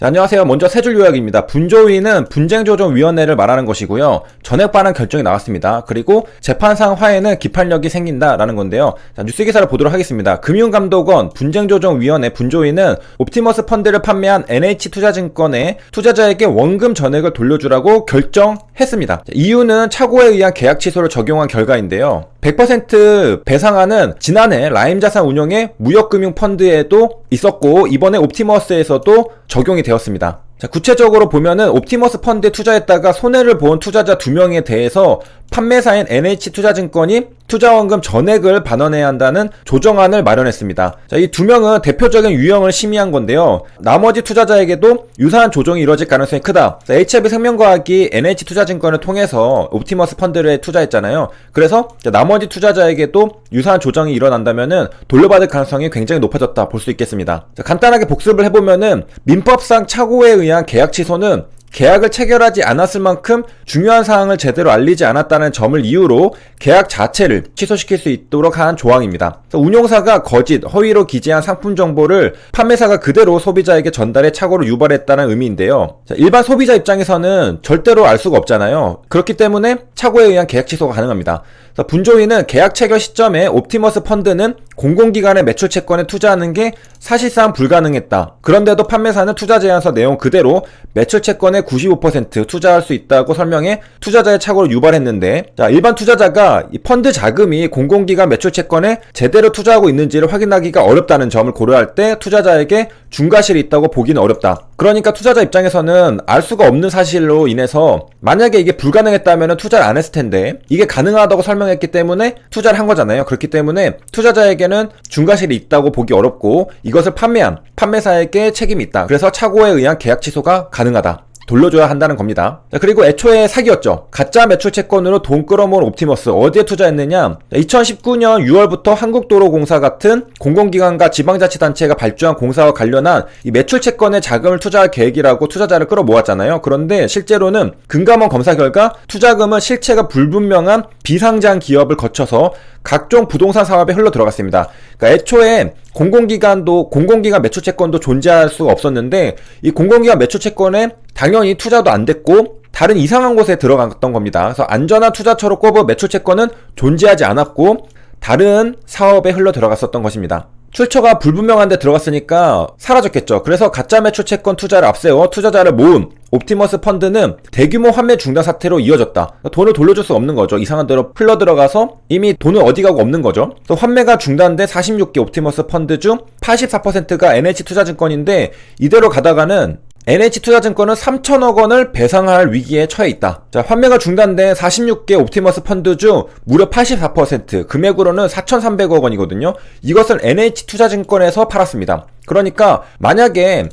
자, 안녕하세요. 먼저 세 줄 요약입니다. 분조위는 분쟁조정위원회를 말하는 것이고요. 전액 반환 결정이 나왔습니다. 그리고 재판상 화해는 기판력이 생긴다라는 건데요. 자, 뉴스 기사를 보도록 하겠습니다. 금융감독원 분쟁조정위원회 분조위는 옵티머스 펀드를 판매한 NH투자증권의 투자자에게 원금 전액을 돌려주라고 결정했습니다. 자, 이유는 착오에 의한 계약 취소를 적용한 결과인데요. 100% 배상안은 지난해 라임자산 운용의 무역금융펀드에도 있었고 이번에 옵티머스에서도 적용이 되었습니다. 자, 구체적으로 보면은 옵티머스 펀드에 투자했다가 손해를 본 투자자 2명에 대해서 판매사인 NH투자증권이 투자원금 전액을 반환해야 한다는 조정안을 마련했습니다. 자, 이 2명은 대표적인 유형을 심의한 건데요. 나머지 투자자에게도 유사한 조정이 이뤄질 가능성이 크다. 자, HF생명과학이 NH투자증권을 통해서 옵티머스 펀드를 투자했잖아요. 그래서 나머지 투자자에게도 유사한 조정이 일어난다면은 돌려받을 가능성이 굉장히 높아졌다 볼 수 있겠습니다. 자, 간단하게 복습을 해보면은 민법상 착오에 의한 계약 취소는 계약을 체결하지 않았을 만큼 중요한 사항을 제대로 알리지 않았다는 점을 이유로 계약 자체를 취소시킬 수 있도록 한 조항입니다. 운용사가 거짓, 허위로 기재한 상품 정보를 판매사가 그대로 소비자에게 전달해 착오를 유발했다는 의미인데요. 자, 일반 소비자 입장에서는 절대로 알 수가 없잖아요. 그렇기 때문에 착오에 의한 계약 취소가 가능합니다. 분조위는 계약 체결 시점에 옵티머스 펀드는 공공기관의 매출 채권에 투자하는 게 사실상 불가능했다. 그런데도 판매사는 투자 제안서 내용 그대로 매출 채권의 95% 투자할 수 있다고 설명해 투자자의 착오를 유발했는데, 자, 일반 투자자가 이 펀드 자금이 공공기관 매출 채권에 제대로 투자하고 있는지를 확인하기가 어렵다는 점을 고려할 때 투자자에게 중과실이 있다고 보기는 어렵다. 그러니까 투자자 입장에서는 알 수가 없는 사실로 인해서 만약에 이게 불가능했다면 투자를 안 했을 텐데 이게 가능하다고 설명했기 때문에 투자를 한 거잖아요. 그렇기 때문에 투자자에게는 중과실이 있다고 보기 어렵고 이것을 판매한 판매사에게 책임이 있다. 그래서 착오에 의한 계약 취소가 가능하다. 돌려줘야 한다는 겁니다. 자, 그리고 애초에 사기였죠. 가짜 매출 채권으로 돈 끌어모은 옵티머스 어디에 투자했느냐? 2019년 6월부터 한국도로공사 같은 공공기관과 지방자치단체가 발주한 공사와 관련한 이 매출 채권에 자금을 투자할 계획이라고 투자자를 끌어모았잖아요. 그런데 실제로는 금감원 검사 결과 투자금은 실체가 불분명한 비상장 기업을 거쳐서 각종 부동산 사업에 흘러 들어갔습니다. 그러니까 애초에 공공기관 매출 채권도 존재할 수가 없었는데 이 공공기관 매출 채권에 당연히 투자도 안 됐고 다른 이상한 곳에 들어갔던 겁니다. 그래서 안전한 투자처로 꼽은 매출 채권은 존재하지 않았고 다른 사업에 흘러 들어갔었던 것입니다. 출처가 불분명한 데 들어갔으니까 사라졌겠죠. 그래서 가짜 매출 채권 투자를 앞세워 투자자를 모은 옵티머스 펀드는 대규모 환매 중단 사태로 이어졌다. 돈을 돌려줄 수 없는 거죠. 이상한 데로 흘러 들어가서 이미 돈은 어디 가고 없는 거죠. 그래서 환매가 중단된 46개 옵티머스 펀드 중 84%가 NH투자증권인데 이대로 가다가는 NH투자증권은 3천억 원을 배상할 위기에 처해 있다. 자, 환매가 중단된 46개 옵티머스 펀드 중 무려 84%, 금액으로는 4,300억 원이거든요. 이것을 NH투자증권에서 팔았습니다. 그러니까 만약에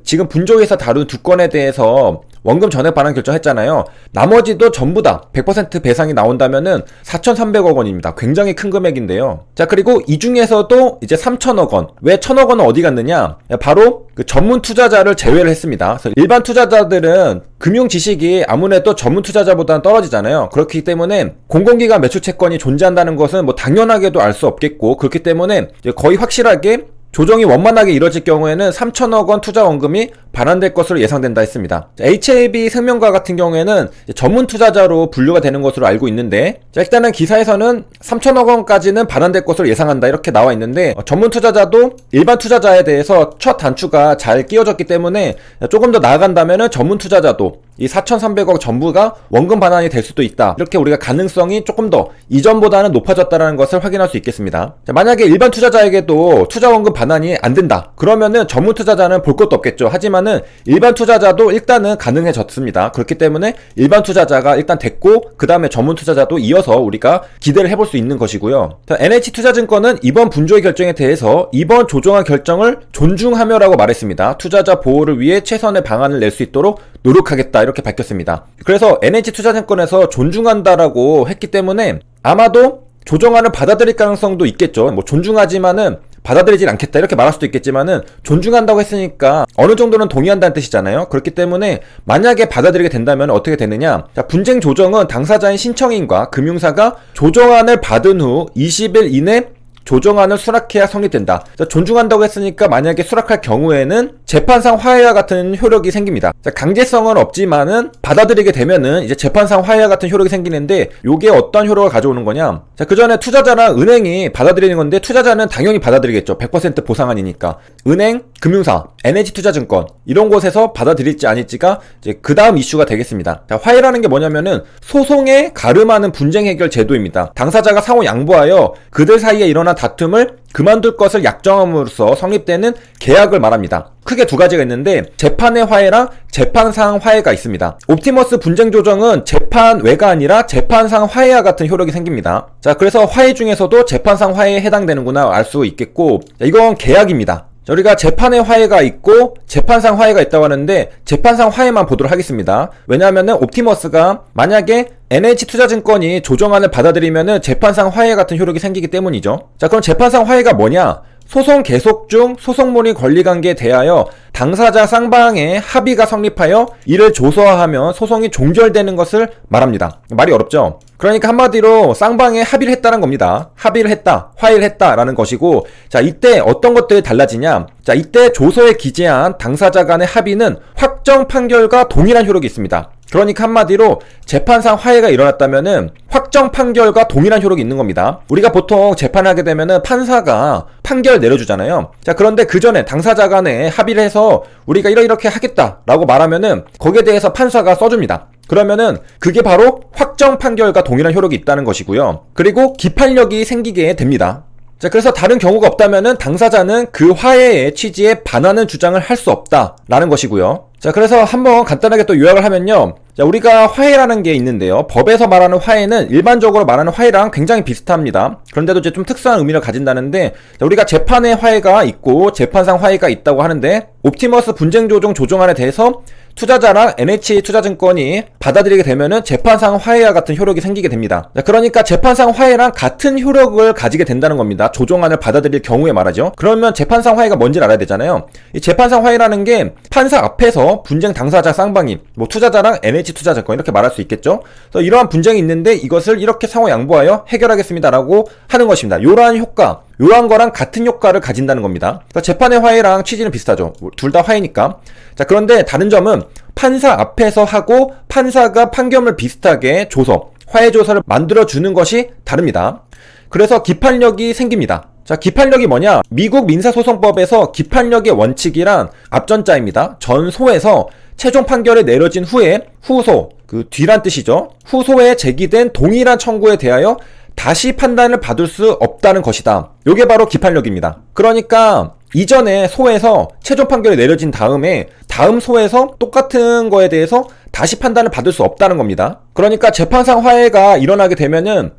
지금 분조위에서 다룬 두 건에 대해서 원금 전액 반환 결정했잖아요. 나머지도 전부 다 100% 배상이 나온다면은 4,300억 원입니다. 굉장히 큰 금액인데요. 자, 그리고 이 중에서도 이제 3천억 원. 왜 1,000억 원은 어디 갔느냐? 바로 전문 투자자를 제외를 했습니다. 그래서 일반 투자자들은 금융 지식이 아무래도 전문 투자자보다는 떨어지잖아요. 그렇기 때문에 공공기관 매출 채권이 존재한다는 것은 뭐 당연하게도 알 수 없겠고, 그렇기 때문에 이제 거의 확실하게 조정이 원만하게 이뤄질 경우에는 3천억 원 투자 원금이 반환될 것으로 예상된다 했습니다. HAB 생명과 같은 경우에는 전문 투자자로 분류가 되는 것으로 알고 있는데, 일단은 기사에서는 3천억 원까지는 반환될 것으로 예상한다 이렇게 나와 있는데, 전문 투자자도 일반 투자자에 대해서 첫 단추가 잘 끼워졌기 때문에 조금 더 나아간다면은 전문 투자자도 이 4,300억 전부가 원금 반환이 될 수도 있다. 이렇게 우리가 가능성이 조금 더 이전보다는 높아졌다는 것을 확인할 수 있겠습니다. 자, 만약에 일반 투자자에게도 투자 원금 반환이 안 된다. 그러면은 전문 투자자는 볼 것도 없겠죠. 하지만은 일반 투자자도 일단은 가능해졌습니다. 그렇기 때문에 일반 투자자가 일단 됐고 그 다음에 전문 투자자도 이어서 우리가 기대를 해볼 수 있는 것이고요. 자, NH투자증권은 이번 분조의 결정에 대해서 이번 조정안 결정을 존중하며라고 말했습니다. 투자자 보호를 위해 최선의 방안을 낼 수 있도록 노력하겠다 이렇게 밝혔습니다. 그래서 NH투자증권에서 존중한다라고 했기 때문에 아마도 조정안을 받아들일 가능성도 있겠죠. 뭐 존중하지만은 받아들이질 않겠다 이렇게 말할 수도 있겠지만은 존중한다고 했으니까 어느 정도는 동의한다는 뜻이잖아요. 그렇기 때문에 만약에 받아들이게 된다면 어떻게 되느냐? 자, 분쟁 조정은 당사자인 신청인과 금융사가 조정안을 받은 후 20일 이내 조정안을 수락해야 성립된다. 자, 존중한다고 했으니까 만약에 수락할 경우에는 재판상 화해와 같은 효력이 생깁니다. 자, 강제성은 없지만은 받아들이게 되면은 이제 재판상 화해와 같은 효력이 생기는데 요게 어떤 효력을 가져오는 거냐? 자, 그 전에 투자자랑 은행이 받아들이는 건데 투자자는 당연히 받아들이겠죠. 100% 보상안이니까. 은행, 금융사, NH투자증권 이런 곳에서 받아들일지 아닐지가 이제 그 다음 이슈가 되겠습니다. 자, 화해라는 게 뭐냐면은 소송에 가름하는 분쟁 해결 제도입니다. 당사자가 상호 양보하여 그들 사이에 일어난 다툼을 그만둘 것을 약정함으로써 성립되는 계약을 말합니다. 크게 두 가지가 있는데 재판의 화해랑 재판상 화해가 있습니다. 옵티머스 분쟁 조정은 재판 외가 아니라 재판상 화해와 같은 효력이 생깁니다. 자, 그래서 화해 중에서도 재판상 화해에 해당되는구나 알 수 있겠고, 자, 이건 계약입니다. 우리가 재판의 화해가 있고 재판상 화해가 있다고 하는데 재판상 화해만 보도록 하겠습니다. 왜냐하면은 옵티머스가 만약에 NH투자증권이 조정안을 받아들이면은 재판상 화해 같은 효력이 생기기 때문이죠. 자, 그럼 재판상 화해가 뭐냐? 소송 계속 중 소송물이 권리관계에 대하여 당사자 쌍방의 합의가 성립하여 이를 조서하면 소송이 종결되는 것을 말합니다. 말이 어렵죠? 그러니까 한마디로 쌍방의 합의를 했다는 겁니다. 합의를 했다, 화해를 했다라는 것이고, 자, 이때 어떤 것들이 달라지냐? 자, 이때 조서에 기재한 당사자 간의 합의는 확정 판결과 동일한 효력이 있습니다. 그러니까 한마디로 재판상 화해가 일어났다면은 확정 판결과 동일한 효력이 있는 겁니다. 우리가 보통 재판을 하게 되면은 판사가 판결 내려주잖아요. 자, 그런데 그 전에 당사자 간에 합의를 해서 우리가 이렇게 하겠다라고 말하면은 거기에 대해서 판사가 써줍니다. 그러면은 그게 바로 확정 판결과 동일한 효력이 있다는 것이고요. 그리고 기판력이 생기게 됩니다. 자, 그래서 다른 경우가 없다면은 당사자는 그 화해의 취지에 반하는 주장을 할 수 없다라는 것이고요. 자, 그래서 한번 간단하게 또 요약을 하면요. 자, 우리가 화해라는 게 있는데요. 법에서 말하는 화해는 일반적으로 말하는 화해랑 굉장히 비슷합니다. 그런데도 이제 좀 특수한 의미를 가진다는데, 자, 우리가 재판의 화해가 있고 재판상 화해가 있다고 하는데, 옵티머스 분쟁 조정 조정안에 대해서 투자자랑 NH투자증권이 받아들이게 되면은 재판상 화해와 같은 효력이 생기게 됩니다. 자, 그러니까 재판상 화해랑 같은 효력을 가지게 된다는 겁니다. 조정안을 받아들일 경우에 말하죠. 그러면 재판상 화해가 뭔지를 알아야 되잖아요. 이 재판상 화해라는 게 판사 앞에서 분쟁 당사자 쌍방이 뭐 투자자랑 NH투자증권 이렇게 말할 수 있겠죠. 그래서 이러한 분쟁이 있는데 이것을 이렇게 상호 양보하여 해결하겠습니다라고 하는 것입니다. 이러한 효과, 이러한 거랑 같은 효과를 가진다는 겁니다. 그러니까 재판의 화해랑 취지는 비슷하죠. 둘 다 화해니까. 자, 그런데 다른 점은 판사 앞에서 하고 판사가 판결을 비슷하게 조서, 화해 조서를 만들어주는 것이 다릅니다. 그래서 기판력이 생깁니다. 자, 기판력이 뭐냐? 미국 민사소송법에서 기판력의 원칙이란 앞전자입니다. 전소에서 최종 판결이 내려진 후에 후소, 그 뒤란 뜻이죠. 후소에 제기된 동일한 청구에 대하여 다시 판단을 받을 수 없다는 것이다. 요게 바로 기판력입니다. 그러니까 이전에 소에서 최종 판결이 내려진 다음에 다음 소에서 똑같은 거에 대해서 다시 판단을 받을 수 없다는 겁니다. 그러니까 재판상 화해가 일어나게 되면은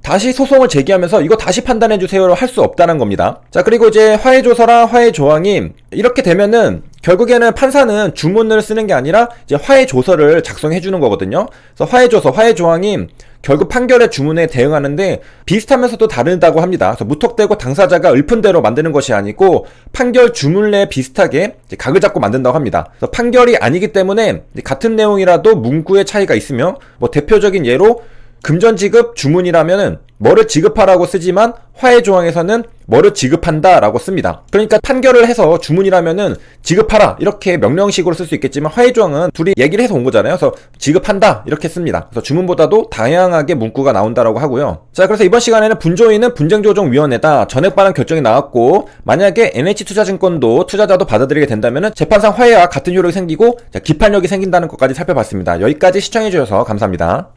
다시 소송을 제기하면서 이거 다시 판단해주세요로 할 수 없다는 겁니다. 자, 그리고 이제 화해조서랑 화해조항이 이렇게 되면은 결국에는 판사는 주문을 쓰는 게 아니라 이제 화해조서를 작성해주는 거거든요. 그래서 화해조서, 화해조항이 결국 판결의 주문에 대응하는데 비슷하면서도 다르다고 합니다. 그래서 무턱대고 당사자가 읊은 대로 만드는 것이 아니고 판결 주문에 비슷하게 각을 잡고 만든다고 합니다. 그래서 판결이 아니기 때문에 같은 내용이라도 문구의 차이가 있으며 뭐 대표적인 예로 금전 지급 주문이라면은 뭐를 지급하라고 쓰지만 화해 조항에서는 뭐를 지급한다 라고 씁니다. 그러니까 판결을 해서 주문이라면은 지급하라 이렇게 명령식으로 쓸 수 있겠지만 화해 조항은 둘이 얘기를 해서 온 거잖아요. 그래서 지급한다 이렇게 씁니다. 그래서 주문보다도 다양하게 문구가 나온다라고 하고요. 자, 그래서 이번 시간에는 분조위는 분쟁조정위원회다. 전액 반환 결정이 나왔고 만약에 NH투자증권도 투자자도 받아들이게 된다면은 재판상 화해와 같은 효력이 생기고 기판력이 생긴다는 것까지 살펴봤습니다. 여기까지 시청해주셔서 감사합니다.